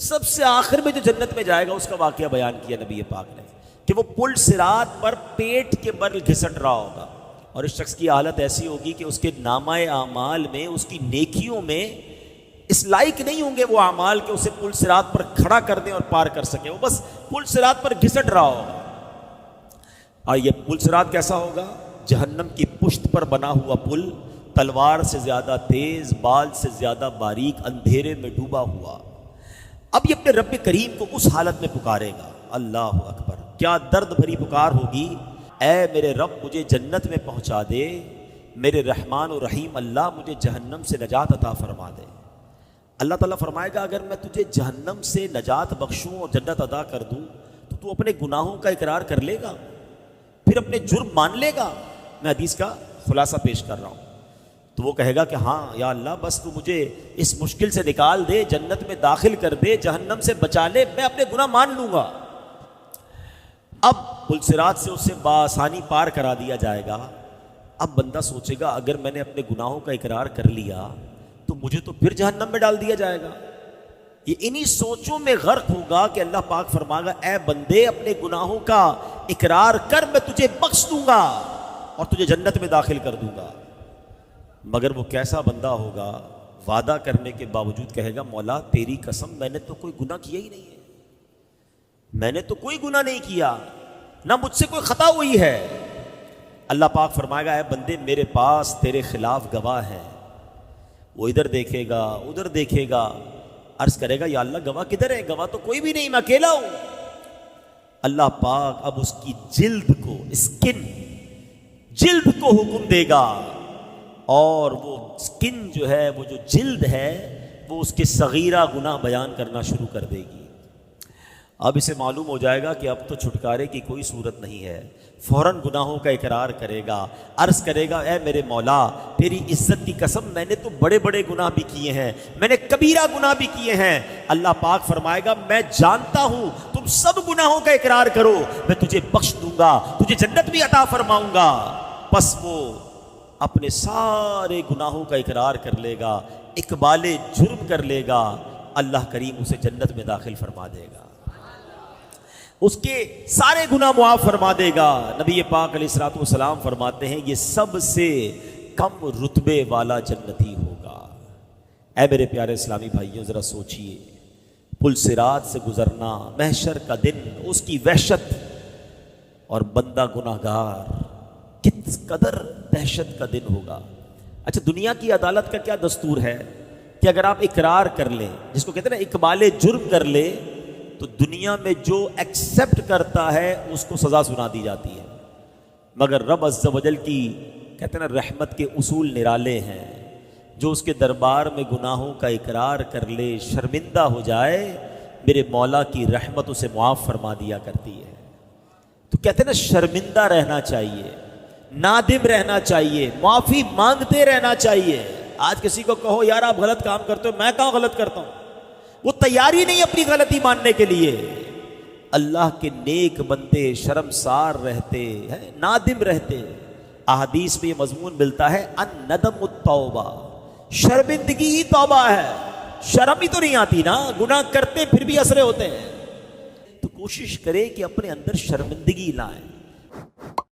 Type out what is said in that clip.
سب سے آخر میں جو جنت میں جائے گا اس کا واقعہ بیان کیا نبی پاک نے کہ وہ پل صراط پر پیٹ کے بل گھسٹ رہا ہوگا، اور اس شخص کی حالت ایسی ہوگی کہ اس کے نامہ اعمال میں، اس کی نیکیوں میں اس لائق نہیں ہوں گے وہ اعمال کہ اسے پل صراط پر کھڑا کر دیں اور پار کر سکیں، وہ بس پل صراط پر گھسٹ رہا ہوگا۔ اور یہ پل صراط کیسا ہوگا؟ جہنم کی پشت پر بنا ہوا پل، تلوار سے زیادہ تیز، بال سے زیادہ باریک، اندھیرے میں ڈوبا ہوا۔ اب یہ اپنے رب کریم کو اس حالت میں پکارے گا، اللہ اکبر، کیا درد بھری پکار ہوگی، اے میرے رب مجھے جنت میں پہنچا دے، میرے رحمان و رحیم اللہ مجھے جہنم سے نجات عطا فرما دے۔ اللہ تعالیٰ فرمائے گا اگر میں تجھے جہنم سے نجات بخشوں اور جنت عطا کر دوں تو اپنے گناہوں کا اقرار کر لے گا، پھر اپنے جرم مان لے گا؟ میں حدیث کا خلاصہ پیش کر رہا ہوں۔ تو وہ کہے گا کہ ہاں یا اللہ بس تو مجھے اس مشکل سے نکال دے، جنت میں داخل کر دے، جہنم سے بچا لے، میں اپنے گناہ مان لوں گا۔ اب پل صراط سے اسے بآسانی پار کرا دیا جائے گا۔ اب بندہ سوچے گا اگر میں نے اپنے گناہوں کا اقرار کر لیا تو مجھے تو پھر جہنم میں ڈال دیا جائے گا۔ یہ انہی سوچوں میں غرق ہوگا کہ اللہ پاک فرمائے گا اے بندے اپنے گناہوں کا اقرار کر، میں تجھے بخش دوں گا اور تجھے جنت میں داخل کر دوں گا۔ مگر وہ کیسا بندہ ہوگا، وعدہ کرنے کے باوجود کہے گا مولا تیری قسم میں نے تو کوئی گناہ کیا ہی نہیں ہے، میں نے تو کوئی گناہ نہیں کیا، نہ مجھ سے کوئی خطا ہوئی ہے۔ اللہ پاک فرمائے گا اے بندے میرے پاس تیرے خلاف گواہ ہے۔ وہ ادھر دیکھے گا ادھر دیکھے گا، عرض کرے گا یا اللہ گواہ کدھر ہے؟ گواہ تو کوئی بھی نہیں، میں اکیلا ہوں۔ اللہ پاک اب اس کی جلد کو، اسکن، جلد کو حکم دے گا، اور وہ اسکن جو ہے، وہ جو جلد ہے، وہ اس کے صغیرہ گناہ بیان کرنا شروع کر دے گی۔ اب اسے معلوم ہو جائے گا کہ اب تو چھٹکارے کی کوئی صورت نہیں ہے، فوراً گناہوں کا اقرار کرے گا، عرض کرے گا اے میرے مولا تیری عزت کی قسم میں نے تو بڑے بڑے گناہ بھی کیے ہیں، میں نے کبیرہ گناہ بھی کیے ہیں۔ اللہ پاک فرمائے گا میں جانتا ہوں تم سب گناہوں کا اقرار کرو، میں تجھے بخش دوں گا، تجھے جنت بھی عطا فرماؤں گا۔ پس وہ اپنے سارے گناہوں کا اقرار کر لے گا، اقبال جرم کر لے گا، اللہ کریم اسے جنت میں داخل فرما دے گا، اس کے سارے گناہ معاف فرما دے گا۔ نبی پاک علیہ الصلوۃ والسلام فرماتے ہیں یہ سب سے کم رتبے والا جنتی ہوگا۔ اے میرے پیارے اسلامی بھائیوں ذرا سوچئے، پل صراط سے گزرنا، محشر کا دن، اس کی وحشت، اور بندہ گناہ گار، کس قدر دہشت کا دن ہوگا۔ اچھا دنیا کی عدالت کا کیا دستور ہے کہ اگر آپ اقرار کر لیں، جس کو کہتے ہیں نا اقبال جرم کر لے، تو دنیا میں جو ایکسیپٹ کرتا ہے اس کو سزا سنا دی جاتی ہے، مگر رب عز و جل کی کہتے ہیں نا رحمت کے اصول نرالے ہیں، جو اس کے دربار میں گناہوں کا اقرار کر لے، شرمندہ ہو جائے، میرے مولا کی رحمت اسے معاف فرما دیا کرتی ہے۔ تو کہتے ہیں نا شرمندہ رہنا چاہیے، نادم رہنا چاہیے، معافی مانگتے رہنا چاہیے۔ آج کسی کو کہو یار آپ غلط کام کرتے ہو، میں کہاں غلط کرتا ہوں، وہ تیاری نہیں اپنی غلطی ماننے کے لیے۔ اللہ کے نیک بندے شرمسار رہتے ہیں، نادم رہتے۔ احادیث میں یہ مضمون ملتا ہے الندم التوبہ، شرمندگی ہی توبہ ہے۔ شرم ہی تو نہیں آتی نا، گناہ کرتے پھر بھی اسرے ہوتے ہیں۔ تو کوشش کرے کہ اپنے اندر شرمندگی لائیں۔